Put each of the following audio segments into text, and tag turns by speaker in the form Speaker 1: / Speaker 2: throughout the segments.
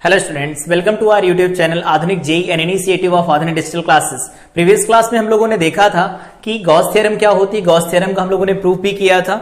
Speaker 1: Hello students, welcome to our YouTube channel Aadhunik JE an initiative of Aadhunik digital classes. Previous class में हम लोगों ने देखा था कि गॉस थ्योरम क्या होती है। गॉस थ्योरम का हम लोगों ने प्रूफ भी किया था।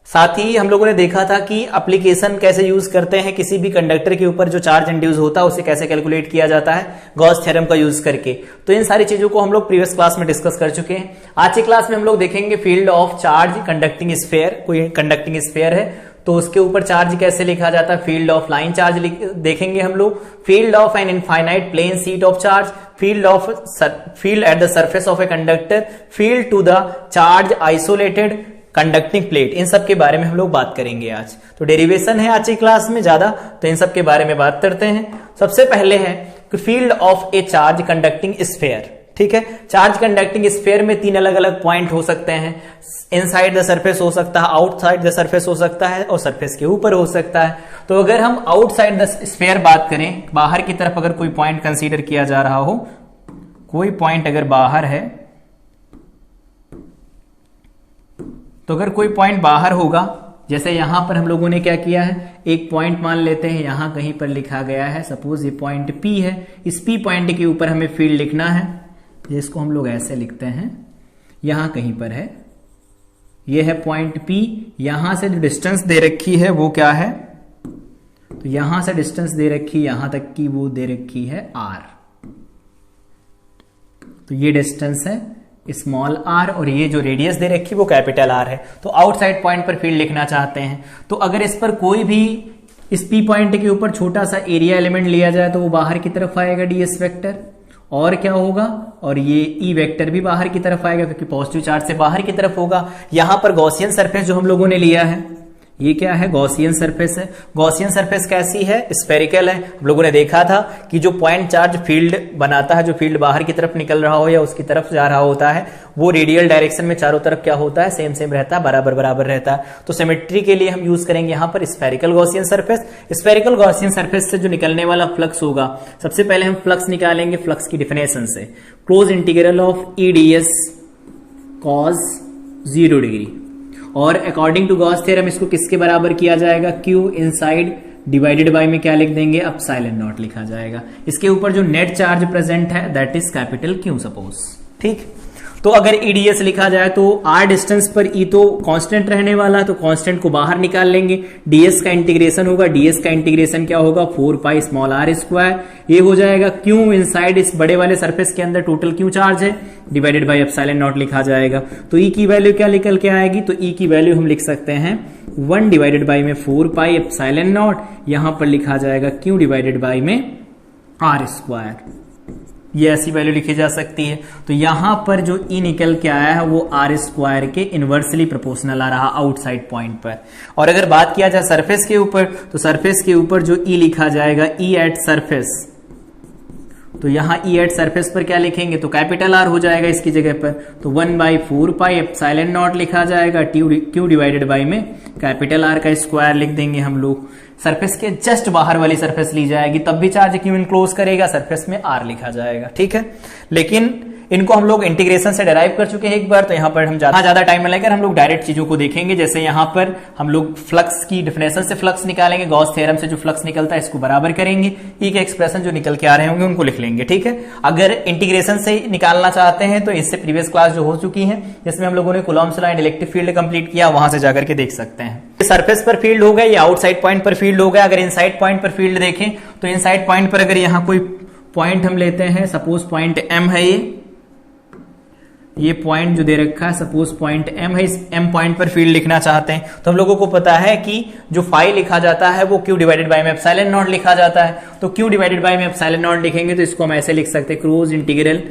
Speaker 1: साथ ही हम लोगों ने देखा था कि एप्लीकेशन कैसे यूज करते हैं, किसी भी कंडक्टर के ऊपर जो चार्ज इंड्यूस होता है उसे कैसे कैलकुलेट किया जाता है गॉस थ्योरम का यूज करके। तो इन सारी चीजों को हम लोग प्रीवियस क्लास में डिस्कस कर चुके हैं। आज की क्लास में हम लोग देखेंगे field of charge conducting sphere. कोई कंडक्टिंग स्फीयर है तो उसके ऊपर चार्ज कैसे लिखा जाता है। फील्ड ऑफ लाइन चार्ज देखेंगे हम लोग। Field of an infinite plane sheet of charge, field at the surface of a conductor, field to the charge isolated conducting plate. इन सब के बारे में हम लोग बात करेंगे आज। तो डेरिवेशन है आज की क्लास में ज्यादा, तो इन सब के बारे में बात करते हैं। सबसे पहले है कि field of A charge conducting sphere. ठीक है, चार्ज कंडक्टिंग स्फीयर में तीन अलग अलग पॉइंट हो सकते हैं। इनसाइड द सरफेस हो सकता है, आउटसाइड द सरफेस हो सकता है और सरफेस के ऊपर हो सकता है। तो अगर हम आउटसाइड द स्फीयर बात करें, बाहर की तरफ अगर कोई पॉइंट कंसीडर किया जा रहा हो, कोई पॉइंट अगर बाहर है, तो अगर कोई पॉइंट बाहर होगा, जैसे यहां पर हम लोगों ने क्या किया है, एक पॉइंट मान लेते हैं, यहां कहीं पर लिखा गया है, सपोज ये पॉइंट P है। इस P पॉइंट के ऊपर हमें फील्ड लिखना है, जिसको हम लोग ऐसे लिखते हैं, यहां कहीं पर है, ये है पॉइंट P। यहां से जो डिस्टेंस दे रखी है वो क्या है, तो यहां से डिस्टेंस दे रखी है यहां तक की, वो दे रखी है R। तो ये डिस्टेंस है स्मॉल r और ये जो रेडियस दे रखी वो कैपिटल R है। तो आउटसाइड पॉइंट पर फील्ड लिखना चाहते हैं, तो अगर इस पर कोई भी इस P पॉइंट के ऊपर छोटा सा एरिया एलिमेंट लिया जाए तो वो बाहर की तरफ आएगा ds वेक्टर, और क्या होगा, और ये E वेक्टर भी बाहर की तरफ आएगा क्योंकि पॉजिटिव चार्ज से बाहर की तरफ होगा। यहां पर गॉसियन सरफेस जो हम लोगों ने लिया है, ये क्या है, गॉसियन सरफेस है। गॉसियन सरफेस कैसी है, स्फेरिकल है। हम लोगों ने देखा था कि जो पॉइंट चार्ज फील्ड बनाता है, जो फील्ड बाहर की तरफ निकल रहा हो या उसकी तरफ जा रहा होता है, वो रेडियल डायरेक्शन में चारों तरफ क्या होता है, सेम सेम रहता है, बराबर बराबर रहता है। तो सिमेट्री के लिए हम यूज करेंगे यहां पर spherical Gaussian surface. Spherical Gaussian surface से जो निकलने वाला फ्लक्स होगा, सबसे पहले हम फ्लक्स निकालेंगे फ्लक्स की डिफिनेशन से। Close integral of EdS cos 0 degree, और अकॉर्डिंग टू गॉस थ्योरम इसको किसके बराबर किया जाएगा, Q इनसाइड डिवाइडेड बाय में क्या लिख देंगे, एप्सिलॉन नॉट लिखा जाएगा। इसके ऊपर जो नेट चार्ज प्रेजेंट है that is capital Q suppose. ठीक, तो अगर EdS लिखा जाए तो R डिस्टेंस पर E तो कांस्टेंट रहने वाला है, तो कांस्टेंट को बाहर निकाल लेंगे। ds का इंटीग्रेशन होगा, ds का इंटीग्रेशन क्या होगा, 4 पाई स्मॉल r स्क्वायर। ये हो जाएगा Q इनसाइड इस बड़े वाले सरफेस के अंदर टोटल Q चार्ज है, डिवाइडेड बाय एप्सिलॉन नॉट लिखा जाएगा। तो E की वैल्यू क्या निकल के आएगी, तो E की वैल्यू हम लिख सकते हैं 1 डिवाइडेड बाय में 4 पाई एप्सिलॉन नॉट, यहां पर लिखा जाएगा Q डिवाइडेड बाय में R स्क्वायर। ये ऐसी वैल्यू लिखी जा सकती है। तो यहां पर जो E निकल के आया है वो R स्क्वायर के इनवर्सली प्रोपोर्शनल आ रहा आउटसाइड पॉइंट पर। और अगर बात किया जाए सरफेस के ऊपर, तो सरफेस के ऊपर जो E लिखा जाएगा, E एट सरफेस, तो यहां E एट सरफेस पर क्या लिखेंगे, तो कैपिटल R हो जाएगा इसकी जगह पर। तो 1/4 पाई एप्सिलॉन नॉट लिखा जाएगा, Q डिवाइडेड बाय में कैपिटल R का स्क्वायर लिख देंगे हम लोग। सरफेस के जस्ट बाहर वाली सरफेस ली जाएगी, तब भी चार्ज Q इनक्लोज करेगा, सरफेस में R लिखा जाएगा। ठीक है, लेकिन इनको हम लोग इंटीग्रेशन से डेराइव कर चुके हैं एक बार, तो यहाँ पर हम ज्यादा टाइम लेकर हम लोग डायरेक्ट चीजों को देखेंगे। जैसे यहाँ पर हम लोग फ्लक्स की डिफिनेशन से फ्लक्स निकालेंगे, गॉस थ्योरम से जो फ्लक्स निकलता है इसको बराबर करेंगे, E के एक्सप्रेशन जो निकल के आ रहे होंगे उनको लिख लेंगे। ठीक है, अगर इंटीग्रेशन से निकालना चाहते हैं तो इससे प्रीवियस क्लास जो हो चुकी है, जिसमें हम लोगों ने Coulomb's law and electric field complete किया, वहां से जाकर के देख सकते हैं। सरफेस पर फील्ड हो गया, ये आउटसाइड पॉइंट पर फील्ड हो गया। अगर इनसाइड पॉइंट पर फील्ड देखें तो इनसाइड पॉइंट पर अगर यहाँ कोई पॉइंट हम लेते हैं, सपोज पॉइंट M है, ये पॉइंट जो दे रखा है, सपोज पॉइंट M है, इस M पॉइंट पर फील्ड लिखना चाहते हैं, तो हम लोगों को पता है कि जो फाई लिखा जाता है वो Q डिवाइडेड बाय में एप्सिलॉन नॉट लिखा जाता है। तो Q डिवाइडेड बाय में एप्सिलॉन नॉट लिखेंगे तो इसको हम ऐसे लिख सकते हैं, क्लोज इंटीग्रल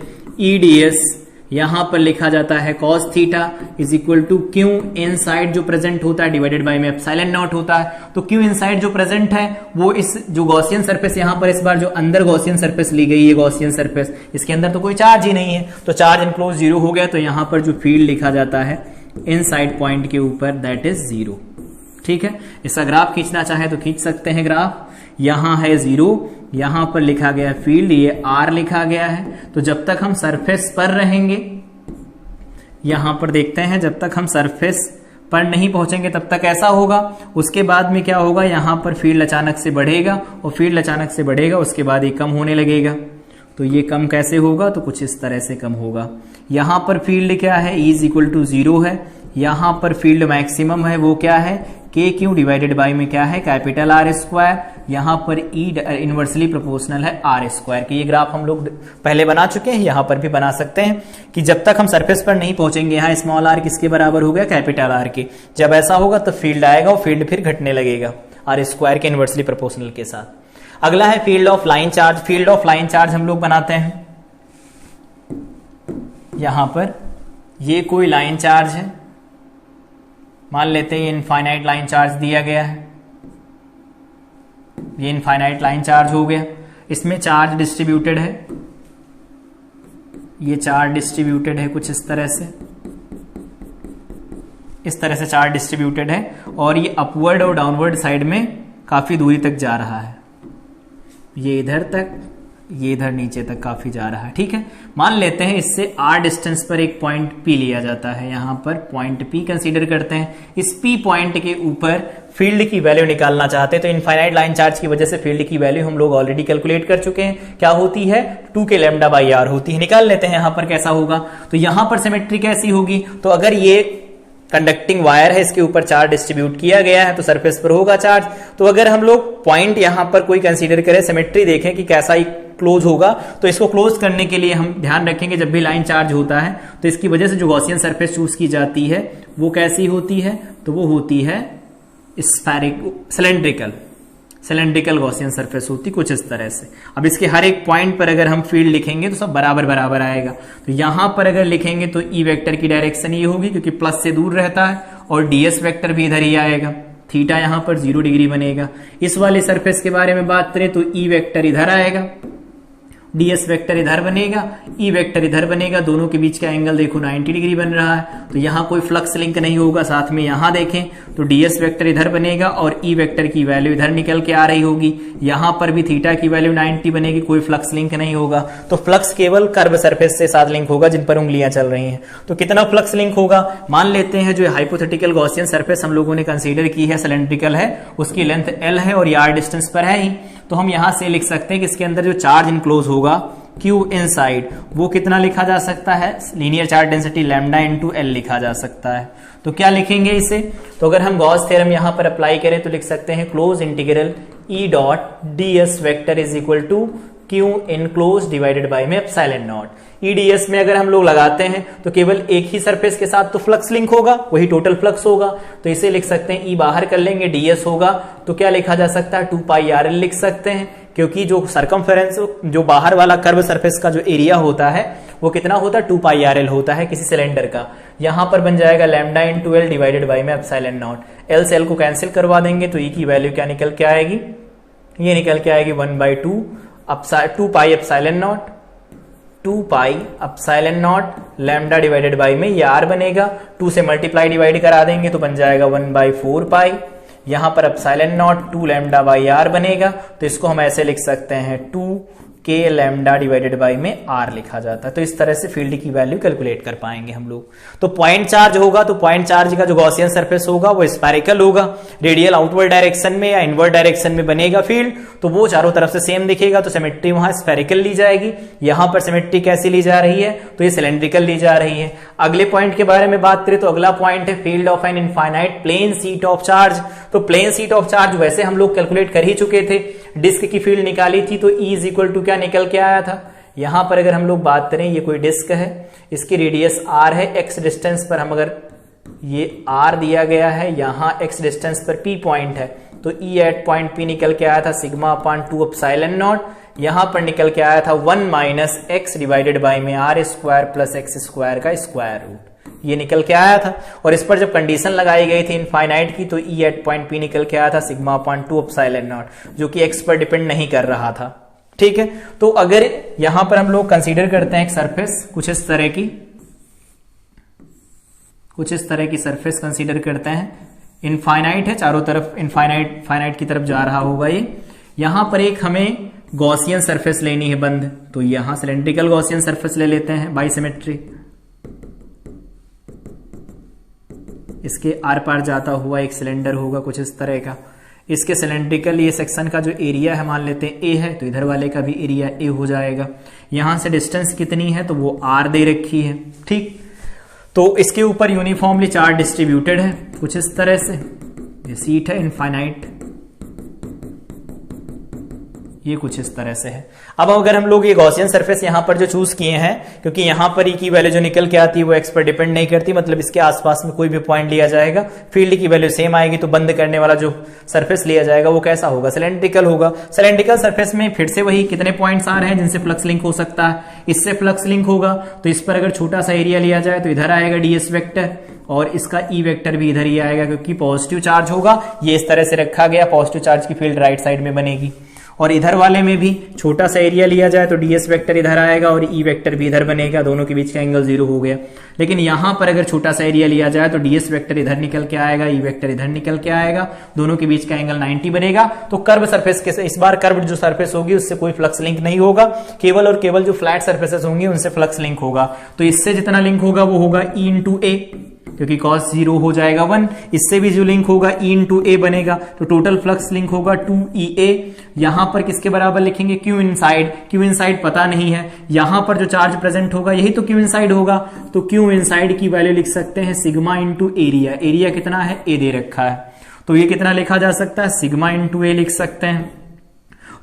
Speaker 1: EdS, यहां पर लिखा जाता है cos theta is equal to Q inside जो प्रेजेंट होता है डिवाइडेड बाय में एप्सिलॉन नॉट होता है। तो Q इनसाइड जो प्रेजेंट है वो इस जो गॉसियन सरफेस, यहां पर इस बार जो अंदर गॉसियन सरफेस ली गई है, गॉसियन सरफेस, इसके अंदर तो कोई चार्ज ही नहीं है, तो चार्ज इनक्लोज 0 हो गया। तो यहां पर जो फील्ड लिखा जाता है इनसाइड पॉइंट के ऊपर दैट इज 0। ठीक है, इसका ग्राफ खींचना चाहे तो खींच सकते हैं ग्राफ। यहां है 0, यहां पर लिखा गया है फील्ड, ये R लिखा गया है। तो जब तक हम सरफेस पर रहेंगे, यहां पर देखते हैं, जब तक हम सरफेस पर नहीं पहुंचेंगे तब तक ऐसा होगा। उसके बाद में क्या होगा, यहां पर फील्ड अचानक से बढ़ेगा और फील्ड अचानक से बढ़ेगा, उसके बाद ये कम होने लगेगा। तो ये कम कैसे होगा, तो कुछ इस तरह से कम होगा। यहां पर फील्ड क्या है, E इज इक्वल टू 0 है। यहां पर फील्ड मैक्सिमम है, वो क्या है, के क्यू डिवाइडेड बाई में क्या है, कैपिटल आर स्क्वायर। यहां पर ई इनवर्सली प्रोपोर्शनल है आर स्क्वायर की। ये ग्राफ हम लोग पहले बना चुके हैं, यहां पर भी बना सकते हैं कि जब तक हम सरफेस पर नहीं पहुंचेंगे, यहाँ स्मॉल आर किसके बराबर हो गया, कैपिटल आर के। जब ऐसा होगा तो फील्ड आएगा और फील्ड फिर घटने लगेगा आर स्क्वायर के इनवर्सली प्रोपोर्शनल के साथ। अगला है field of line charge. Field of line charge हम लोग बनाते हैं, यहां पर ये कोई लाइन चार्ज है, मान लेते हैं ये इनफाइनाइट लाइन चार्ज दिया गया है, ये इनफाइनाइट लाइन चार्ज हो गया। इसमें चार्ज डिस्ट्रीब्यूटेड है, ये चार्ज डिस्ट्रीब्यूटेड है कुछ इस तरह से चार्ज डिस्ट्रीब्यूटेड है और ये अपवर्ड और डाउनवर्ड साइड में काफी दूरी तक जा रहा है, ये इधर तक, ये इधर नीचे तक काफी जा रहा है। ठीक है, मान लेते हैं इससे r डिस्टेंस पर एक पॉइंट P लिया जाता है, यहां पर पॉइंट P कंसीडर करते हैं। इस P पॉइंट के ऊपर फील्ड की वैल्यू निकालना चाहते हैं, तो इनफाइनाइट लाइन चार्ज की वजह से फील्ड की वैल्यू हम लोग ऑलरेडी कैलकुलेट कर चुके हैं, क्या होती है, 2k लैम्डा बाई r होती है। निकाल लेते हैं यहां पर कैसा होगा। तो यहां पर सिमेट्री कैसी होगी, तो अगर ये कंडक्टिंग वायर है, इसके ऊपर चार्ज डिस्ट्रीब्यूट किया गया है तो सरफेस पर होगा चार्ज। तो अगर हम लोग पॉइंट यहां पर कोई कंसीडर करें, सिमेट्री देखें कि कैसा क्लोज होगा, तो इसको क्लोज करने के लिए हम ध्यान रखेंगे जब भी लाइन चार्ज होता है तो इसकी वजह से जो गॉसियन सरफेस चूज की जाती है वो कैसी होती है, तो वो होती है सिलेंड्रिकल गॉसियन सरफेस होती कुछ इस तरह से। अब इसके हर एक पॉइंट पर अगर हम फील्ड लिखेंगे तो सब बराबर बराबर आएगा। तो यहां पर अगर लिखेंगे तो ई वेक्टर की डायरेक्शन ये होगी क्योंकि प्लस से दूर रहता है, और डीएस वेक्टर भी इधर ही आएगा, थीटा यहां पर 0 डिग्री बनेगा। इस वाले सरफेस के बारे में बात करें तो ई वेक्टर इधर आएगा, डीएस वेक्टर इधर बनेगा, ई वेक्टर इधर बनेगा, दोनों के बीच का एंगल देखो 90 डिग्री बन रहा है, तो यहां कोई फ्लक्स लिंक नहीं होगा। साथ में यहां देखें तो डीएस वेक्टर इधर बनेगा और ई वेक्टर की वैल्यू इधर निकल के आ रही होगी, यहां पर भी थीटा की वैल्यू 90 बनेगी, कोई फ्लक्स लिंक नहीं होगा। तो फ्लक्स केवल कर्व सरफेस से साथ लिंक होगा जिन पर उंगलियां चल रही हैं। तो कितना फ्लक्स लिंक होगा, मान लेते हैं जो हाइपोथेटिकल गॉसियन सरफेस हम लोगों ने कंसीडर की है, सिलेंड्रिकल है, उसकी लेंथ L है और यार डिस्टेंस पर है ही, तो हम यहां से लिख सकते हैं कि इसके अंदर जो चार्ज इनक्लोज होगा Q इनसाइड, वो कितना लिखा जा सकता है, linear charge density lambda into L लिखा जा सकता है। तो क्या लिखेंगे इसे, तो अगर हम गॉस थ्योरम यहां पर अप्लाई करें तो लिख सकते हैं close integral E dot ds vector is equal to Q enclose divided by में एप्सिलॉन नॉट। EDS में अगर हम लोग लगाते हैं तो केवल एक ही सरफेस के साथ तो फ्लक्स लिंक होगा, वही टोटल फ्लक्स होगा, तो इसे लिख सकते हैं E बाहर कर लेंगे, DS होगा तो क्या लिखा जा सकता है, 2 पाई RL लिख सकते हैं, क्योंकि जो सरकमफेरेंस, जो बाहर वाला कर्व सरफेस का जो एरिया होता है वो कितना होता है, 2 पाई RL होता है किसी सिलेंडर का। यहां पर बन जाएगा lambda into L divided by में एप्सिलॉन नॉट। L से L को कैंसिल करवा देंगे तो E की वैल्यू क्या निकल के आएगी, ये निकल के आएगी 1/2 pi epsilon not, 2 pi epsilon not lambda divided by में ये R बनेगा, 2 से मल्टीप्लाई डिवाइड करा देंगे तो बन जाएगा 1/4 पाई, यहां पर epsilon not 2 lambda by R बनेगा, तो इसको हम ऐसे लिख सकते हैं 2k लैम्डा डिवाइडेड बाई में R लिखा जाता है। तो इस तरह से फील्ड की वैल्यू कैलकुलेट कर पाएंगे हम लोग। तो पॉइंट चार्ज होगा तो पॉइंट चार्ज का जो गॉसियन सरफेस होगा वो स्फेरिकल होगा, रेडियल आउटवर्ड डायरेक्शन में या इनवर्ड डायरेक्शन में बनेगा फील्ड, तो वो चारों तरफ से सेम दिखेगा, तो सिमेट्री वहां स्फेरिकल ली जाएगी। यहां पर सिमेट्री कैसी ली जा रही है, तो ये सिलेंड्रिकल ली जा रही है। अगले पॉइंट के बारे में बात करें तो अगला पॉइंट है field of an infinite plane sheet of charge. तो प्लेन शीट ऑफ चार्ज वैसे हम लोग कैलकुलेट कर ही चुके थे, डिस्क की फील्ड निकाली थी तो E इज इक्वल टू क्या निकल के आया था। यहां पर अगर हम लोग बात करें, ये कोई डिस्क है, इसकी रेडियस R है, x डिस्टेंस पर हम अगर ये R दिया गया है, यहां x डिस्टेंस पर P पॉइंट है, तो E एट पॉइंट P निकल के आया था सिग्मा अपान 2 एप्सिलॉन नॉट, यहां पर निकल के आया था 1 माइनस x डिवाइडेड बाई में R square plus x square का स्क्वायर रूट, ये निकल के आया था। और इस पर जब कंडीशन लगाई गई थी इनफाइनाइट की तो E एट पॉइंट P निकल के आया था सिग्मा अपान 2 एप्सिलॉन नॉट, जो कि x पर डिपेंड नहीं कर रहा था। ठीक है, तो अगर यहां पर हम लोग कंसीडर करते हैं एक सरफेस कुछ इस तरह की सरफेस कंसीडर करते हैं, इनफाइनाइट है, चारों तरफ इनफाइनाइट की तरफ जा रहा होगा ये। यहां पर एक हमें गॉसियन सरफेस लेनी है बंद, तो यहां सिलेंड्रिकल गॉसियन सरफेस ले लेते हैं बाई सिमेट्री। इसके आर पार जाता हुआ एक सिलेंडर होगा कुछ इस तरह का। इसके सिलेंड्रिकल ये सेक्शन का जो एरिया है मान लेते हैं ए है, तो इधर वाले का भी एरिया ए हो जाएगा। यहां से डिस्टेंस कितनी है तो वो आर दे रखी है, ठीक। तो इसके ऊपर यूनिफॉर्मली चार्ज डिस्ट्रीब्यूटेड है कुछ इस तरह से। ये सीट है इनफाइनाइट, ये कुछ इस तरह से है। अब अगर हम लोग ये गॉसियन सरफेस यहां पर जो चूज किए हैं, क्योंकि यहां पर ई की वैल्यू जो निकल के आती है वो एक्स पर डिपेंड नहीं करती, मतलब इसके आसपास में कोई भी पॉइंट लिया जाएगा, फील्ड की वैल्यू सेम आएगी, तो बंद करने वाला जो सरफेस लिया जाएगा वो कैसा होगा, सिलेंड्रिकल होगा। सिलेंड्रिकल सरफेस में फिर से वही कितने पॉइंट्स आ रहे हैं जिनसे फ्लक्स लिंक हो सकता है, इससे फ्लक्स लिंक होगा, तो इस पर अगर छोटा सा एरिया लिया जाए तो इधर आएगा ds वेक्टर, और इसका ई वेक्टर भी इधर ही आएगा क्योंकि पॉजिटिव चार्ज होगा। ये इस तरह से रखा गया, पॉजिटिव चार्ज की फील्ड राइट साइड में बनेगी। और इधर वाले में भी छोटा सा एरिया लिया जाए तो ds वेक्टर इधर आएगा और ई वेक्टर भी इधर बनेगा, दोनों के बीच का एंगल 0 हो गया। लेकिन यहां पर अगर छोटा सा एरिया लिया जाए तो ds वेक्टर इधर निकल के आएगा, ई वेक्टर इधर निकल के आएगा, दोनों के बीच का एंगल 90 बनेगा। तो कर्व सरफेस के इस बार कर्व जो सरफेस होगी उससे कोई फ्लक्स लिंक नहीं होगा, केवल और केवल जो फ्लैट सरफेसेस होंगी उनसे फ्लक्स लिंक होगा। तो इससे जितना लिंक होगा वो होगा e इंटू ए, क्योंकि cos 0 हो जाएगा 1। इससे भी जो लिंक होगा e इंटू ए बनेगा, तो टोटल फ्लक्स लिंक होगा 2EA। यहां पर किसके बराबर लिखेंगे, Q इनसाइड। Q इनसाइड पता नहीं है, यहां पर जो चार्ज प्रेजेंट होगा यही तो Q इनसाइड होगा, तो Q इनसाइड की वैल्यू लिख सकते हैं सिग्मा इंटू एरिया। एरिया कितना है, ए दे रखा है, तो ये कितना लिखा जा सकता है, सिग्मा इंटू ए लिख सकते हैं।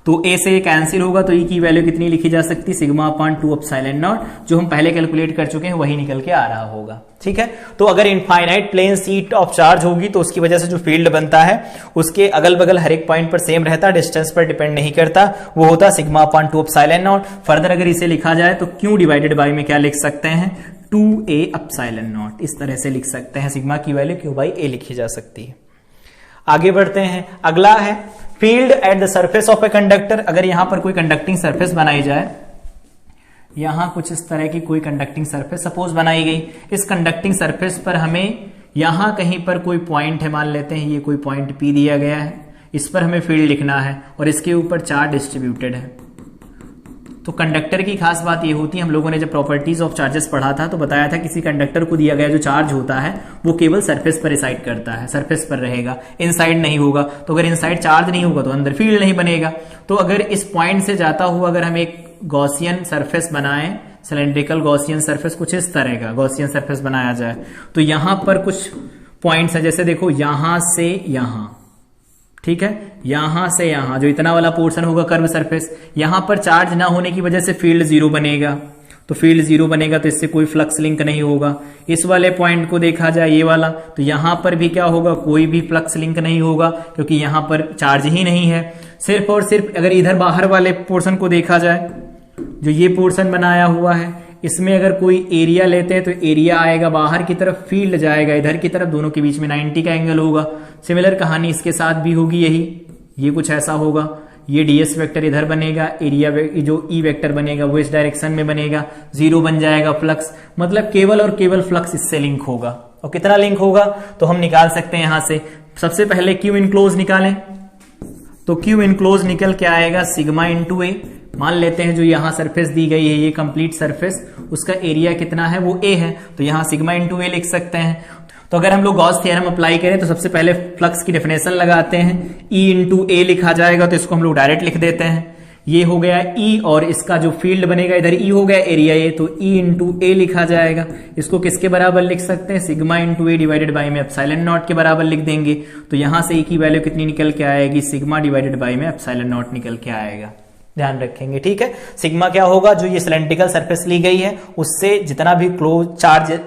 Speaker 1: तो ए से ये कैंसिल होगा, तो ई की वैल्यू कितनी लिखी जा सकती है, सिग्मा अपॉन 2 एप्सिलॉन नॉट, जो हम पहले कैलकुलेट कर चुके हैं वही निकल के आ रहा होगा, ठीक है। तो अगर infinite plane sheet of charge होगी तो उसकी वजह से जो फील्ड बनता है उसके अगल बगल हर एक पॉइंट पर सेम रहता, डिस्टेंस पर डिपेंड नहीं करता, वो होता sigma upon 2 epsilon not. Further अगर इसे लिखा जाए तो क्यू डिवाइडेड बाई में क्या लिख सकते हैं, 2a एप्सिलॉन नॉट, इस तरह से लिख सकते हैं। सिग्मा की वैल्यू क्यू बाई ए लिखी जा सकती है। आगे बढ़ते हैं, अगला है field at the surface of a conductor. अगर यहां पर कोई कंडक्टिंग सरफेस बनाई जाए, यहां कुछ इस तरह की कोई कंडक्टिंग सरफेस सपोज बनाई गई, इस कंडक्टिंग सरफेस पर हमें यहां कहीं पर कोई पॉइंट है, मान लेते हैं ये कोई पॉइंट P दिया गया है, इस पर हमें फील्ड लिखना है और इसके ऊपर चार्ज डिस्ट्रीब्यूटेड है। तो कंडक्टर की खास बात ये होती है, हम लोगों ने जब प्रॉपर्टीज ऑफ चार्जेस पढ़ा था तो बताया था किसी कंडक्टर को दिया गया जो चार्ज होता है वो केवल सरफेस पर रिसाइड करता है, सरफेस पर रहेगा, इनसाइड नहीं होगा। तो अगर इनसाइड चार्ज नहीं होगा तो अंदर फील्ड नहीं बनेगा। तो अगर इस पॉइंट से जाता हुआ अगर हम एक गॉसियन सरफेस बनाएं, सिलेंड्रिकल गॉसियन सरफेस कुछ इस तरह का गॉसियन सरफेस बनाया जाए, तो यहां पर कुछ पॉइंट्स है, जैसे देखो यहां से यहां, ठीक है, यहां से यहां जो इतना वाला पोर्शन होगा कर्व सरफेस, यहां पर चार्ज ना होने की वजह से फील्ड 0 बनेगा। तो फील्ड 0 बनेगा तो इससे कोई फ्लक्स लिंक नहीं होगा। इस वाले पॉइंट को देखा जाए ये वाला, तो यहां पर भी क्या होगा, कोई भी फ्लक्स लिंक नहीं होगा क्योंकि यहां पर चार्ज ही नहीं है। सिर्फ और सिर्फ अगर इधर बाहर वाले पोर्शन को देखा जाए, जो ये पोर्शन बनाया हुआ है, इसमें अगर कोई एरिया लेते हैं तो एरिया आएगा बाहर की तरफ, फील्ड जाएगा इधर की तरफ, दोनों के बीच में 90 का एंगल होगा। सिमिलर कहानी इसके साथ भी होगी, यही ये कुछ ऐसा होगा, ये ds वेक्टर इधर बनेगा, एरिया जो e वेक्टर बनेगा वो इस डायरेक्शन में बनेगा, 0 बन जाएगा फ्लक्स, मतलब केवल और केवल फ्लक्स इससे लिंक होगा। और कितना लिंक होगा तो हम निकाल सकते हैं यहां से। सबसे पहले Q इनक्लोज निकालें, तो Q इनक्लोज निकल के आएगा सिग्मा इंटू ए। मान लेते हैं जो यहां सरफेस दी गई है ये कंप्लीट सरफेस, उसका एरिया कितना है वो a है, तो यहां सिग्मा इंटू ए लिख सकते हैं। तो अगर हम लोग गॉस थ्योरम अप्लाई करें तो सबसे पहले फ्लक्स की डेफिनेशन लगाते हैं, E इंटू ए लिखा जाएगा, तो इसको हम लोग डायरेक्ट लिख देते हैं। ये हो गया E और इसका जो फील्ड बनेगा इधर E हो गया, एरिया ए, तो E इंटू ए लिखा जाएगा। इसको किसके बराबर लिख सकते हैं, sigma into A divided by में एप्सिलॉन नॉट के बराबर लिख देंगे। तो यहां से E की वैल्यू कितनी निकल के आएगी, सिग्मा डिवाइडेड बाई में एप्सिलॉन नॉट निकल के आएगा। ध्यान रखेंगे, ठीक है। सिग्मा क्या होगा, जो ये सिलेंड्रिकल सरफेस ली गई है उससे जितना भी क्लोज चार्ज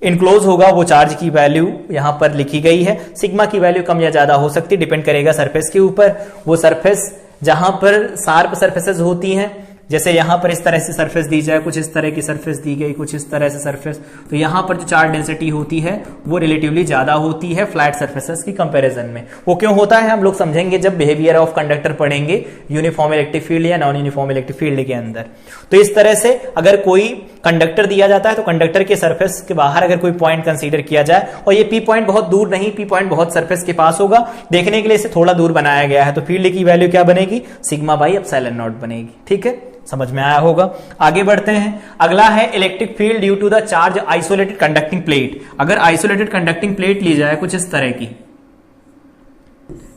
Speaker 1: इनक्लोज होगा वो चार्ज की वैल्यू यहां पर लिखी गई है। सिग्मा की वैल्यू कम या ज्यादा हो सकती है, डिपेंड करेगा सरफेस के ऊपर। वो सरफेस जहां पर शार्प सरफेसेस होती हैं, जैसे यहां पर इस तरह से सरफेस दी जाए, कुछ इस तरह की सरफेस दी गई, कुछ इस तरह से सरफेस, तो यहां पर जो चार्ज डेंसिटी होती है वो रिलेटिवली ज्यादा होती है फ्लैट सरफेसेस की कंपैरिजन में। वो क्यों होता है हम लोग समझेंगे जब बिहेवियर ऑफ कंडक्टर पढ़ेंगे यूनिफॉर्म इलेक्ट्रिक फील्ड या नॉन यूनिफॉर्म इलेक्ट्रिक फील्ड के अंदर। तो इस तरह से अगर कोई कंडक्टर दिया जाता है तो कंडक्टर के सरफेस के बाहर अगर कोई पॉइंट कंसीडर किया जाए, और ये P पॉइंट बहुत दूर नहीं, P पॉइंट बहुत सरफेस के पास होगा, देखने के लिए इसे थोड़ा दूर बनाया गया है, तो फील्ड की वैल्यू क्या बनेगी, सिग्मा बाई एप्सिलॉन नॉट बनेगी, ठीक है। समझ में आया होगा। आगे बढ़ते हैं। अगला है electric field due to the charge isolated conducting plate. अगर आइसोलेटेड कंडक्टिंग प्लेट ली जाए कुछ इस तरह की,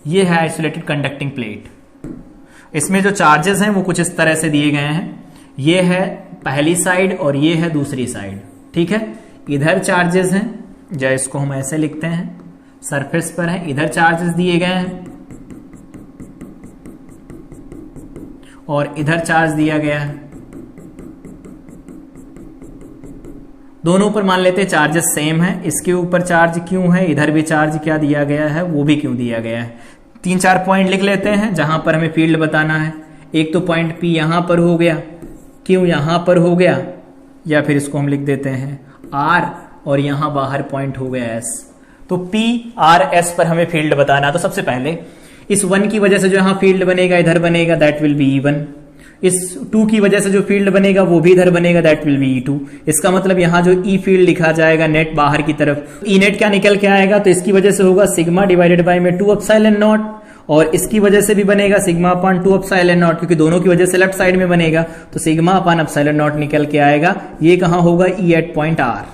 Speaker 1: ये है आइसोलेटेड कंडक्टिंग प्लेट, इसमें जो चार्जेस हैं वो कुछ इस तरह से दिए गए हैं। ये है पहली साइड और ये है दूसरी साइड, ठीक है। इधर चार्जेस हैं, या इसको हम ऐसे लिखते हैं, सरफेस पर है, इधर चार्जेस दिए गए हैं और इधर चार्ज दिया गया है। दोनों पर मान लेते हैं चार्जेस सेम है। इसके ऊपर चार्ज क्यों है, इधर भी चार्ज क्या दिया गया है, वो भी क्यों दिया गया है। 3-4 पॉइंट लिख लेते हैं जहां पर हमें फील्ड बताना है। एक तो पॉइंट P यहां पर हो गया, क्यों यहां पर हो गया, या फिर इसको हम लिख देते हैं R, और यहां बाहर पॉइंट हो गया S। तो P R S पर हमें फील्ड बताना। तो सबसे पहले इस 1 की वजह से जो यहां फील्ड बनेगा इधर बनेगा, दैट विल बी E1। इस 2 की वजह से जो फील्ड बनेगा वो भी इधर बनेगा, दैट विल बी E2। इसका मतलब यहां जो E फील्ड लिखा जाएगा नेट बाहर की तरफ, E नेट क्या निकल के आएगा, तो इसकी वजह से होगा सिग्मा डिवाइडेड बाय में 2 एप्सिलॉन नॉट, और इसकी वजह से भी बनेगा सिग्मा अपान 2 एप्सिलॉन नॉट, क्योंकि दोनों की वजह से लेफ्ट साइड में बनेगा, तो सिग्मा अपान एप्सिलॉन नॉट निकल के आएगा। ये कहां होगा, E एट पॉइंट R,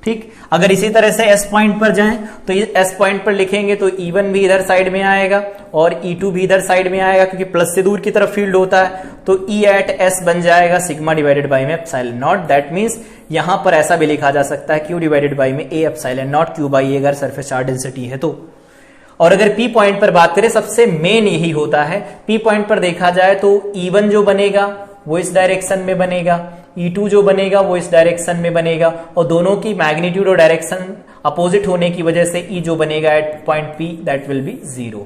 Speaker 1: ठीक। अगर इसी तरह से S पॉइंट पर जाएं तो S पॉइंट पर लिखेंगे तो E1 भी इधर साइड में आएगा और E2 भी इधर साइड में आएगा, क्योंकि प्लस से दूर की तरफ फील्ड होता है। तो E एट S बन जाएगा सिग्मा डिवाइडेड बाय में एप्सिलॉन नॉट। दैट मींस यहां पर ऐसा भी लिखा जा सकता है Q डिवाइडेड बाय में A epsilon not Q by A, अगर सरफेस चार्ज डेंसिटी है तो। और अगर P पॉइंट पर बात करें, सबसे मेन यही होता है। P पॉइंट पर देखा जाए तो E1 जो बनेगा वो इस डायरेक्शन में बनेगा, E2 जो बनेगा वो इस डायरेक्शन में बनेगा, और दोनों की मैग्नीट्यूड और डायरेक्शन अपोजिट होने की वजह से E जो बनेगा at point P, that will be 0।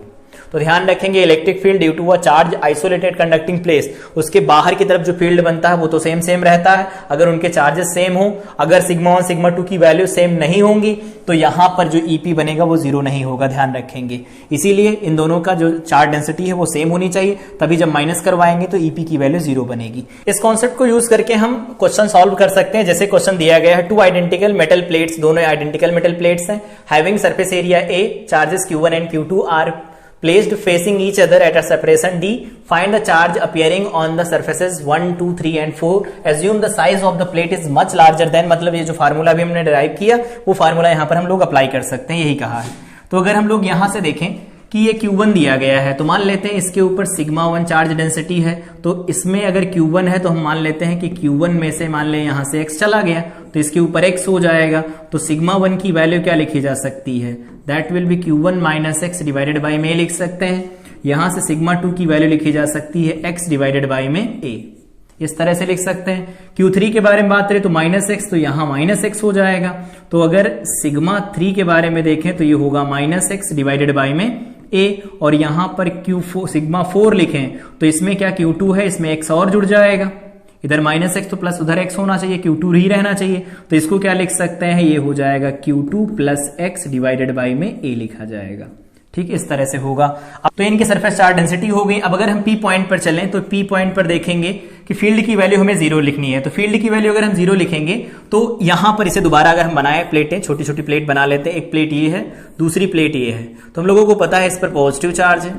Speaker 1: तो ध्यान रखेंगे, electric field due to a charge isolated conducting place, उसके बाहर की तरफ जो फील्ड बनता है वो तो सेम रहता है अगर उनके चार्जेस सेम हो। अगर सिग्मा 1 सिग्मा 2 की वैल्यू सेम नहीं होंगी तो यहां पर जो EP बनेगा वो 0 नहीं होगा, ध्यान रखेंगे। इसीलिए इन दोनों का जो चार्ज डेंसिटी है वो सेम होनी चाहिए, तभी जब माइनस करवाएंगे तो EP की वैल्यू 0 बनेगी। इस कॉन्सेप्ट को यूज करके हम क्वेश्चन सॉल्व कर सकते हैं। जैसे क्वेश्चन दिया गया है, 2 आइडेंटिकल मेटल प्लेट्स, दोनों आइडेंटिकल मेटल प्लेट्स हैं, having surface area A, charges Q1 and Q2 are placed facing each other at a separation D. Find the charge appearing on the surfaces 1, 2, 3 and 4. Assume the size of the plate is much larger than, मतलब ये जो formula भी हमने derive किया वो formula यहां पर हम लोग अप्लाई कर सकते हैं, यही कहा है। तो अगर हम लोग यहां से देखें कि ये Q1 दिया गया है, तो मान लेते हैं इसके ऊपर सिग्मा 1 चार्ज डेंसिटी है, तो इसमें अगर Q1 है तो हम मान लेते हैं कि Q1 में से मान ले यहां से X चला गया तो इसके ऊपर X हो जाएगा। तो सिग्मा 1 की वैल्यू क्या लिखी जा सकती है, that will B Q1 minus X divided by में लिख सकते हैं। यहां से सिग्मा 2 की वैल्यू लिखी जा सकती है X डिवाइडेड बाई में A, इस तरह से लिख सकते हैं। Q3 के बारे में बात करें तो माइनस X, तो यहां माइनस X हो जाएगा। तो अगर सिग्मा 3 के बारे में देखें तो ये होगा माइनस X डिवाइडेड बाई में A, और यहां पर Q4 सिग्मा 4 लिखें तो इसमें क्या Q2 है, इसमें X और जुड़ जाएगा, इधर माइनस X तो प्लस उधर X होना चाहिए, Q2 ही रहना चाहिए। तो इसको क्या लिख सकते हैं, ये हो जाएगा Q2 plus X divided by में A लिखा जाएगा, ठीक, इस तरह से होगा। अब तो इनकी सरफेस चार्ज डेंसिटी हो गई। अब अगर हम P पॉइंट पर चलें तो P पॉइंट पर देखेंगे कि फील्ड की वैल्यू हमें 0 लिखनी है। तो फील्ड की वैल्यू अगर हम 0 लिखेंगे तो यहां पर इसे दोबारा अगर हम बनाए प्लेटें, छोटी छोटी प्लेट बना लेते हैं, एक प्लेट ये है, दूसरी प्लेट ये है, तो हम लोगों को पता है इस पर पॉजिटिव चार्ज है,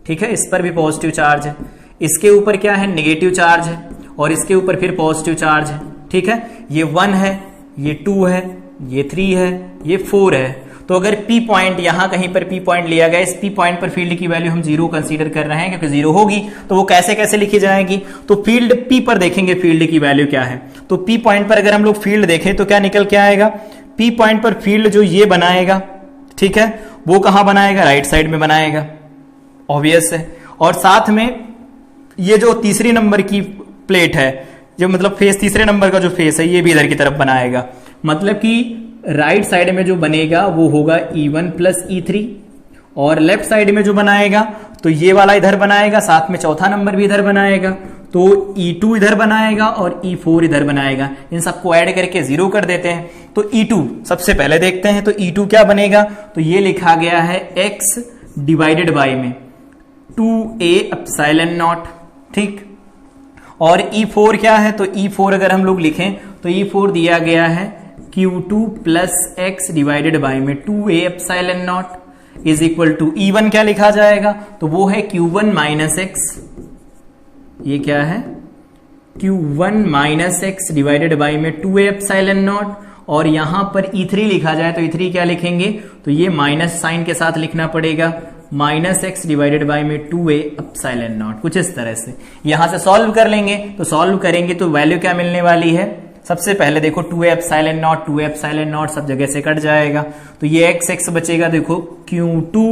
Speaker 1: ठीक है, इस पर भी पॉजिटिव चार्ज है, इसके ऊपर क्या है, नेगेटिव चार्ज है, और इसके ऊपर फिर पॉजिटिव चार्ज है, ठीक है। ये 1 है, ये 2 है, ये 3 है, ये 4 है। तो अगर P पॉइंट यहां कहीं पर P पॉइंट लिया गया, इस P पॉइंट पर फील्ड की वैल्यू हम 0 कंसीडर कर रहे हैं, क्योंकि 0 होगी तो वो कैसे लिखी जाएगी। तो फील्ड P पर देखेंगे फील्ड की वैल्यू क्या है। तो P पॉइंट पर अगर हम लोग फील्ड देखें तो क्या निकल के आएगा, P पॉइंट पर फील्ड जो ये बनाएगा, ठीक है, वो कहां बनाएगा, राइट साइड में बनाएगा, ऑब्वियस है। और साथ में ये जो तीसरी नंबर की प्लेट है, जो मतलब फेस, तीसरे नंबर का जो फेस है, ये भी इधर की तरफ बनाएगा, मतलब कि राइट साइड में जो बनेगा वो होगा E1 प्लस E3, और लेफ्ट साइड में जो बनाएगा तो ये वाला इधर बनाएगा, साथ में चौथा नंबर भी इधर बनाएगा, तो E2 इधर बनाएगा और E4 इधर बनाएगा। इन सबको ऐड करके 0 कर देते हैं। तो E2 सबसे पहले देखते हैं, तो E2 क्या बनेगा, तो ये लिखा गया है X डिवाइडेड बाई में 2A एप्सिलॉन नॉट, ठीक। और E4 क्या है, तो E4 अगर हम लोग लिखें तो E4 दिया गया है Q2 plus X divided by में 2A epsilon nought is equal to E1 क्या लिखा जाएगा, तो वो है Q1 माइनस X, ये क्या है Q1 minus x divided by में 2a एप्सिलॉन नॉट, और यहां पर E3 लिखा जाए तो E3 क्या लिखेंगे, तो ये माइनस साइन के साथ लिखना पड़ेगा, माइनस एक्स डिवाइडेड बाई में 2a एप्सिलॉन नॉट, कुछ इस तरह से। यहां से सॉल्व कर लेंगे, तो सॉल्व करेंगे तो वैल्यू क्या मिलने वाली है, सबसे पहले देखो 2a epsilon not, 2a epsilon not सब जगह से कट जाएगा, तो ये x बचेगा, देखो Q2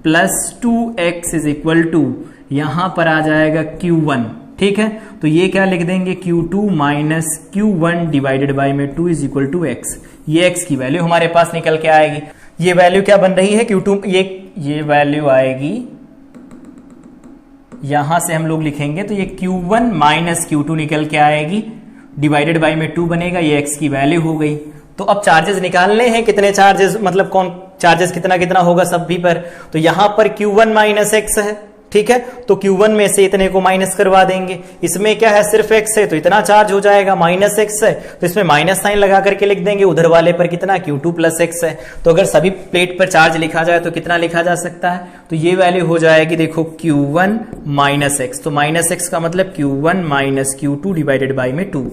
Speaker 1: plus 2x is equal to, यहां पर आ जाएगा Q1, ठीक है। तो ये क्या लिख देंगे, Q2 minus Q1 divided by में 2 इज इक्वल टू x, ये x की वैल्यू हमारे पास निकल के आएगी। ये वैल्यू क्या बन रही है, Q2, ये वैल्यू आएगी, यहां से हम लोग लिखेंगे तो ये Q1 माइनस Q2 निकल के आएगी, डिवाइडेड बाई में 2 बनेगा, ये x की वैल्यू हो गई। तो अब चार्जेस निकालने हैं, कितने चार्जेस, मतलब कौन चार्जेस कितना कितना होगा सभी पर, तो यहां पर Q1 माइनस x है, ठीक है, तो Q1 में से इतने को माइनस करवा देंगे, इसमें क्या है सिर्फ x है तो इतना चार्ज हो जाएगा, माइनस x है तो इसमें माइनस साइन लगा करके लिख देंगे, उधर वाले पर कितना Q2 प्लस x है। तो अगर सभी प्लेट पर चार्ज लिखा जाए तो कितना लिखा जा सकता है, तो ये वैल्यू हो जाएगी, देखो Q1 माइनस x, तो माइनस x का मतलब Q1 minus Q2 divided by में 2।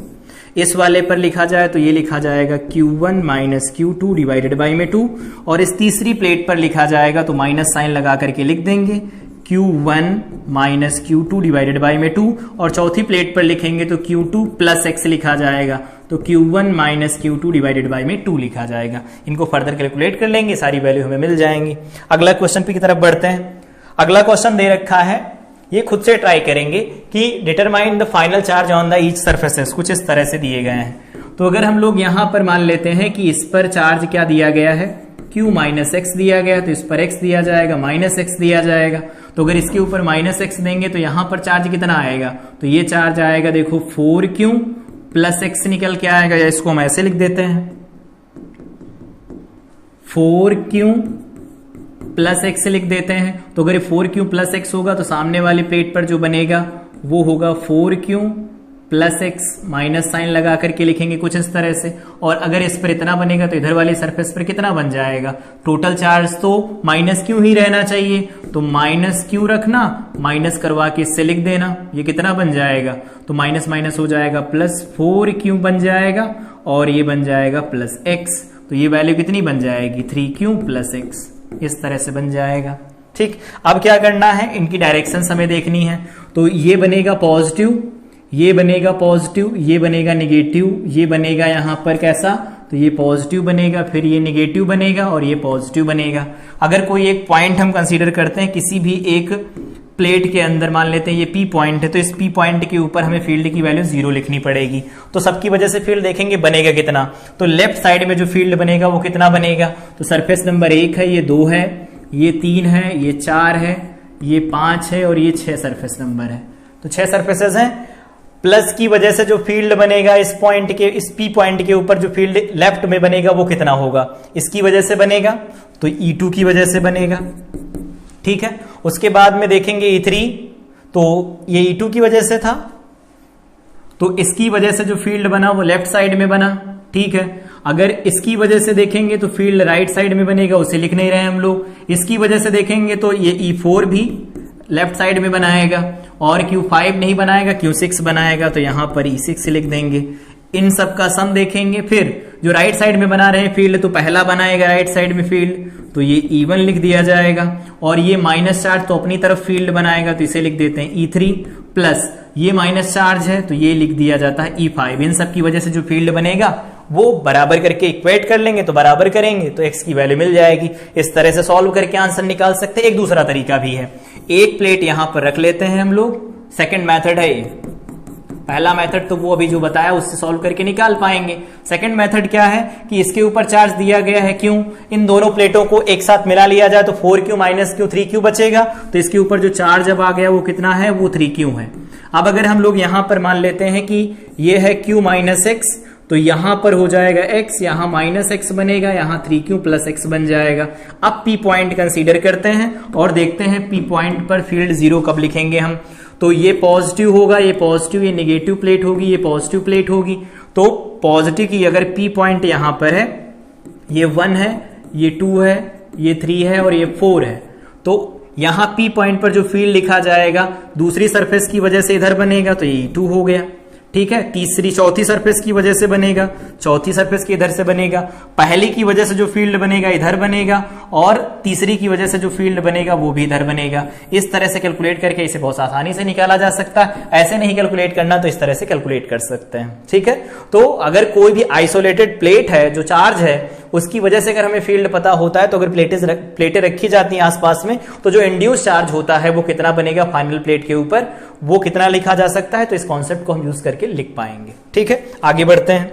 Speaker 1: इस वाले पर लिखा जाए तो ये लिखा जाएगा Q1 minus Q2 divided by में 2, और इस तीसरी प्लेट पर लिखा जाएगा तो माइनस साइन लगा करके लिख देंगे Q1 minus Q2 divided by में 2, और चौथी प्लेट पर लिखेंगे तो Q2 प्लस x लिखा जाएगा, तो Q1 minus Q2 divided by में 2 लिखा जाएगा। इनको फर्दर कैलकुलेट कर लेंगे, सारी वैल्यू हमें मिल जाएंगी। अगला क्वेश्चन की तरफ बढ़ते हैं। अगला क्वेश्चन दे रखा है, ये खुद से ट्राई करेंगे कि determine the final charge on the each surfaces, कुछ इस तरह से दिए गए हैं। तो अगर हम लोग यहां पर मान लेते हैं कि इस पर चार्ज क्या दिया गया है, Q माइनस एक्स दिया गया, तो इस पर x दिया जाएगा, माइनस एक्स दिया जाएगा, तो अगर इसके ऊपर माइनस एक्स देंगे तो यहां पर चार्ज कितना आएगा, तो ये चार्ज आएगा, देखो 4Q प्लस एक्स निकल के आएगा, या इसको हम ऐसे लिख देते हैं 4Q प्लस एक्स लिख देते हैं। तो अगर 4Q प्लस एक्स होगा तो सामने वाली प्लेट पर जो बनेगा वो होगा 4Q plus x, minus sign लगा करके लिखेंगे कुछ इस तरह से, और अगर इस पर इतना बनेगा तो इधर वाली सरफेस पर कितना बन जाएगा, टोटल चार्ज तो माइनस क्यू ही रहना चाहिए, तो माइनस क्यू रखना, माइनस करवा के इससे लिख देना, ये कितना बन जाएगा, तो माइनस माइनस हो जाएगा प्लस 4Q बन जाएगा, और ये बन जाएगा प्लस एक्स, तो ये वैल्यू कितनी बन जाएगी 3Q प्लस एक्स, इस तरह से बन जाएगा। ठीक, अब क्या करना है, इनकी डायरेक्शन हमें देखनी है। तो ये बनेगा पॉजिटिव, ये बनेगा पॉजिटिव, ये बनेगा निगेटिव, ये बनेगा यहां पर कैसा, तो ये पॉजिटिव बनेगा, फिर ये निगेटिव बनेगा और ये पॉजिटिव बनेगा। अगर कोई एक पॉइंट हम कंसीडर करते हैं किसी भी एक प्लेट के अंदर, मान लेते हैं ये P पॉइंट है, तो इस P पॉइंट के ऊपर हमें फील्ड की वैल्यू 0 लिखनी पड़ेगी। तो सबकी वजह से फील्ड देखेंगे बनेगा कितना, तो लेफ्ट साइड में जो फील्ड बनेगा वो कितना बनेगा, तो सरफेस नंबर 1 है, ये 2 है, ये 3 है, ये 4 है, ये 5 है और ये 6 सरफेस नंबर है। तो 6 सरफेसेस हैं, प्लस की वजह से जो फील्ड बनेगा इस पॉइंट के, इस P पॉइंट के ऊपर जो फील्ड लेफ्ट में बनेगा वो कितना होगा, इसकी वजह से बनेगा, तो E2 की वजह से बनेगा। ठीक है, उसके बाद में देखेंगे E3, तो ये E2 की वजह से था, तो इसकी वजह से जो फील्ड बना वो लेफ्ट साइड में बना। ठीक है, अगर इसकी वजह से देखेंगे तो फील्ड राइट साइड में बनेगा, उसे लिख नहीं रहे हम लोग। इसकी वजह से देखेंगे तो ये E4 भी लेफ्ट साइड में बनाएगा, और Q5 नहीं बनाएगा, Q6 बनाएगा, तो यहां पर E6 लिख देंगे। इन सब का सम देखेंगे, फिर जो राइट साइड में बना रहे हैं फील्ड, तो पहला बनाएगा राइट साइड में फील्ड, तो ये E1 लिख दिया जाएगा, और ये माइनस चार्ज तो अपनी तरफ फील्ड बनाएगा, तो इसे लिख देते हैं E3 प्लस ये माइनस चार्ज है तो ये लिख दिया जाता है E5। इन सब की वजह से जो फील्ड बनेगा वो बराबर करके इक्वेट कर लेंगे, तो बराबर करेंगे तो x की वैल्यू मिल जाएगी। इस तरह से सॉल्व करके आंसर निकाल सकते हैं। एक दूसरा तरीका भी है, एक प्लेट यहां पर रख लेते हैं हम लोग, सेकंड मेथड है ये। पहला मेथड तो वो अभी जो बताया उससे सॉल्व करके निकाल पाएंगे। सेकंड मेथड क्या है कि इसके ऊपर चार्ज दिया गया है Q, इन दोनों प्लेटों को एक साथ मिला लिया जाए तो 4Q माइनस Q 3Q बचेगा, तो इसके ऊपर जो चार्ज अब आ गया वो कितना है, वो 3Q है। अब अगर हम लोग यहां पर मान लेते हैं कि ये है Q माइनस एक्स, तो यहां पर हो जाएगा x, यहां माइनस एक्स बनेगा, यहां 3Q प्लस एक्स बन जाएगा। अब P पॉइंट कंसीडर करते हैं और देखते हैं P पॉइंट पर फील्ड 0 कब लिखेंगे हम। तो ये पॉजिटिव होगा, ये पॉजिटिव, ये निगेटिव प्लेट होगी, ये पॉजिटिव प्लेट होगी। तो पॉजिटिव की अगर P पॉइंट यहां पर है, ये 1 है, ये 2 है, ये 3 है और ये 4 है, तो यहां P पॉइंट पर जो फील्ड लिखा जाएगा दूसरी सरफेस की वजह से इधर बनेगा, तो ये E2 हो गया। ठीक है, तीसरी चौथी सरफेस की वजह से बनेगा, चौथी सरफेस की इधर से बनेगा, पहली की वजह से जो फील्ड बनेगा इधर बनेगा, और तीसरी की वजह से जो फील्ड बनेगा वो भी इधर बनेगा। इस तरह से कैलकुलेट करके इसे बहुत आसानी से निकाला जा सकता है। ऐसे नहीं कैलकुलेट करना तो इस तरह से कैलकुलेट कर सकते हैं। ठीक है, तो अगर कोई भी आइसोलेटेड प्लेट है जो चार्ज है उसकी वजह से अगर हमें फील्ड पता होता है, तो अगर प्लेटें रखी जाती हैं आसपास में, तो जो इंड्यूस चार्ज होता है वो कितना बनेगा फाइनल प्लेट के ऊपर, वो कितना लिखा जा सकता है। तो इस कॉन्सेप्ट को हम यूज करके लिख पाएंगे। ठीक है, आगे बढ़ते हैं।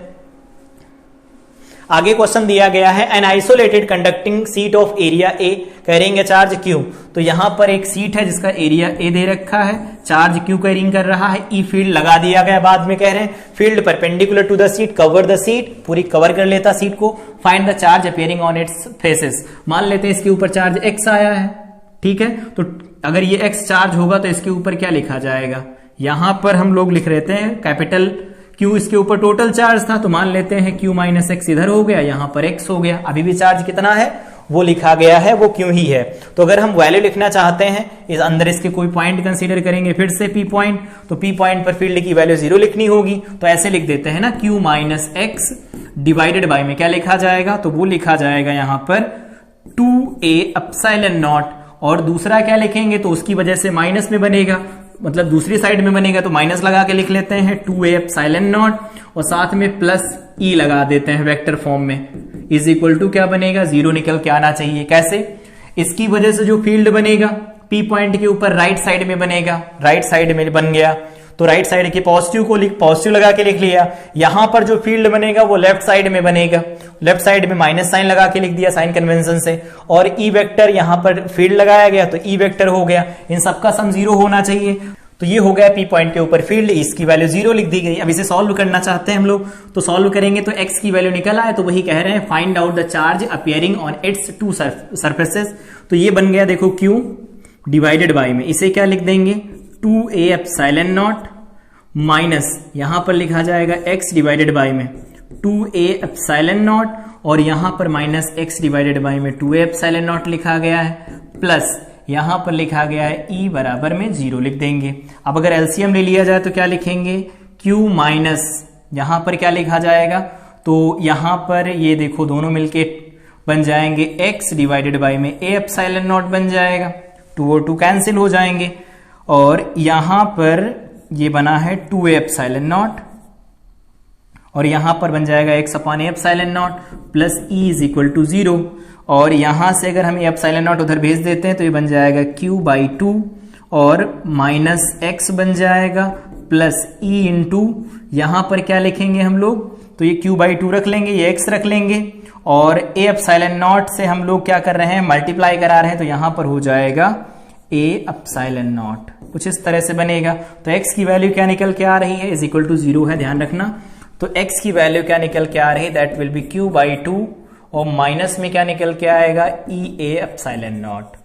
Speaker 1: आगे क्वेश्चन दिया गया है an isolated conducting seat of area A, carrying charge Q. तो यहां पर एक सीट है जिसका एरिया ए दे रखा है, चार्ज क्यू कैरिंग कर रहा है, ई फील्ड लगा दिया गया। बाद में कह रहे हैं field perpendicular to the sheet, cover the sheet, पूरी कवर कर लेता सीट को। Find the charge appearing on its faces. मान लेते हैं इसके ऊपर चार्ज एक्स आया है। ठीक है, तो अगर ये एक्स चार्ज होगा तो इसके ऊपर क्या लिखा जाएगा, यहां पर हम लोग लिख लेते हैं कैपिटल Q, इसके ऊपर टोटल चार्ज था तो मान लेते हैं Q माइनस एक्स इधर हो गया, यहां पर x हो गया। अभी भी चार्ज कितना है वो लिखा गया है, वो Q ही है। तो अगर हम वैल्यू लिखना चाहते हैं, इस अंदर इसके कोई पॉइंट कंसीडर करेंगे, फिर से P पॉइंट, तो P पॉइंट पर फील्ड की वैल्यू 0 लिखनी होगी। तो ऐसे लिख देते हैं ना, Q minus x divided by में क्या लिखा जाएगा, तो वो लिखा जाएगा यहां पर 2a एप्सिलॉन नॉट, और दूसरा क्या लिखेंगे तो उसकी वजह से माइनस में बनेगा, मतलब दूसरी साइड में बनेगा तो माइनस लगा के लिख लेते हैं 2a एप्सिलॉन नॉट, और साथ में प्लस e लगा देते हैं वेक्टर फॉर्म में, इज इक्वल टू क्या बनेगा 0 निकल के आना चाहिए। कैसे, इसकी वजह से जो फील्ड बनेगा P पॉइंट के ऊपर राइट साइड में बनेगा, राइट साइड में बन गया तो राइट साइड के पॉजिटिव को पॉजिटिव लगा के लिख लिया। यहां पर जो फील्ड बनेगा वो लेफ्ट साइड में बनेगा, लेफ्ट साइड में माइनस साइन लगा के लिख दिया साइन कन्वेंशन से, और ई वेक्टर यहां पर फील्ड लगाया गया तो ई वेक्टर हो गया। इन सबका सम 0 होना चाहिए। तो ये हो गया P पॉइंट के ऊपर फील्ड, इसकी वैल्यू 0 लिख दी गई। अब इसे सॉल्व करना चाहते हैं हम लोग, तो सॉल्व करेंगे तो x की वैल्यू निकल आए, तो वही कह रहे हैं find out the charge appearing on it's to surfaces. तो ये बन गया देखो Q डिवाइडेड बाय में, इसे क्या लिख देंगे 2a एप्सिलॉन नॉट माइनस यहां पर लिखा जाएगा x डिवाइडेड बाय में 2a एप्सिलॉन नॉट, और यहां पर माइनस x डिवाइडेड बाय में 2a एप्सिलॉन नॉट लिखा गया है, प्लस यहां पर लिखा गया है e बराबर में 0 लिख देंगे। अब अगर एलसीएम ले लिया जाए तो क्या लिखेंगे q माइनस यहां पर क्या लिखा जाएगा, तो यहां पर ये देखो दोनों मिलके बन जाएंगे x डिवाइडेड बाय में a एप्सिलॉन नॉट बन जाएगा, 2 और 2 कैंसिल हो जाएंगे, और यहां पर ये बना है 2a एप्सिलॉन नॉट, और यहां पर बन जाएगा x upon a epsilon nought plus e is equal to 0, और यहां से अगर हम a एप्सिलॉन नॉट उधर भेज देते हैं तो ये बन जाएगा q बाई 2, और माइनस x बन जाएगा प्लस e इंटू यहां पर क्या लिखेंगे हम लोग, तो ये q बाई 2 रख लेंगे, ये x रख लेंगे, और a एप्सिलॉन नॉट से हम लोग क्या कर रहे हैं मल्टीप्लाई करा रहे हैं, तो यहां पर हो जाएगा a एप्सिलॉन नॉट, कुछ इस तरह से बनेगा। तो x की वैल्यू क्या निकल के आ रही है, इज इक्वल टू 0 है, ध्यान रखना। तो x की वैल्यू क्या निकल के आ रही है, that will B q by 2, और माइनस में क्या निकल के आएगा e a एप्सिलॉन नॉट।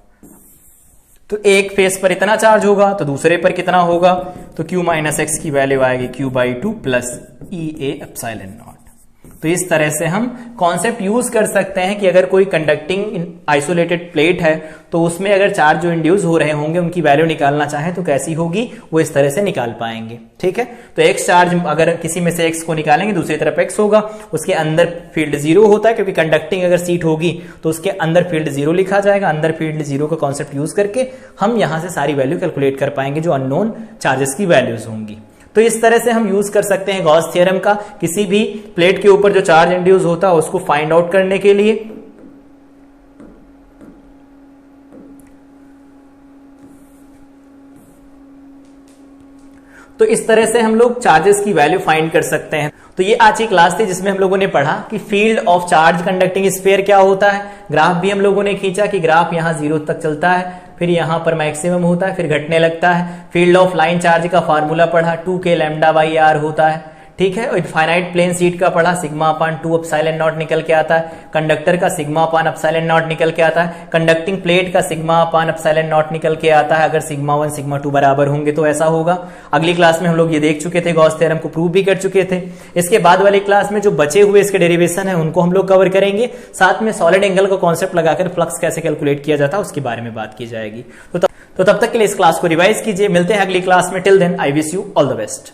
Speaker 1: तो एक फेस पर इतना चार्ज होगा तो दूसरे पर कितना होगा, तो q माइनस एक्स की वैल्यू आएगी q by 2 plus e a epsilon not. तो इस तरह से हम कॉन्सेप्ट यूज कर सकते हैं कि अगर कोई कंडक्टिंग आइसोलेटेड प्लेट है तो उसमें अगर चार्ज जो इंड्यूस हो रहे होंगे उनकी वैल्यू निकालना चाहे तो कैसी होगी, वो इस तरह से निकाल पाएंगे। ठीक है, तो x चार्ज अगर किसी में से x को निकालेंगे दूसरी तरफ x होगा, उसके अंदर फील्ड 0 होता है, क्योंकि कंडक्टिंग अगर सीट होगी तो उसके अंदर फील्ड 0 लिखा जाएगा। अंदर फील्ड 0 का कॉन्सेप्ट यूज करके हम यहां से सारी वैल्यू कैलकुलेट कर पाएंगे जो अननोन चार्जेस की वैल्यूज होंगी। तो इस तरह से हम यूज कर सकते हैं गॉस थ्योरम का किसी भी प्लेट के ऊपर जो चार्ज इंड्यूस होता है उसको फाइंड आउट करने के लिए। तो इस तरह से हम लोग चार्जेस की वैल्यू फाइंड कर सकते हैं। तो ये आज की क्लास थी जिसमें हम लोगों ने पढ़ा कि field of charge conducting sphere क्या होता है। ग्राफ भी हम लोगों ने खींचा कि ग्राफ यहां 0 तक चलता है, फिर यहां पर मैक्सिमम होता है, फिर घटने लगता है। फील्ड ऑफ लाइन चार्ज का फार्मूला पढ़ा 2k लैम्डा बाई आर होता है, ठीक है। इनफाइनाइट प्लेन सीट का पढ़ा सिग्मा अपान 2 एप्सिलॉन नॉट निकल के आता है। कंडक्टर का सिग्मा अपान एप्सिलॉन नॉट निकल के आता है। कंडक्टिंग प्लेट का सिग्मा अपान एप्सिलॉन नॉट निकल के आता है। अगर सिग्मा 1 सिग्मा 2 बराबर होंगे तो ऐसा होगा। अगली क्लास में हम लोग ये देख चुके थे, गॉस थ्योरम को प्रूव भी कर चुके थे। इसके बाद वाली क्लास में जो बचे हुए इसके डेरिवेशन है उनको हम लोग कवर करेंगे। साथ में सॉलिड एंगल का कॉन्सेप्ट लगाकर फ्लक्स कैसे कैलकुलेट किया जाता है उसके बारे में बात की जाएगी। तो तब तक के लिए इस क्लास को रिवाइज कीजिए। मिलते हैं अगली क्लास में। Till then I wish you all the best.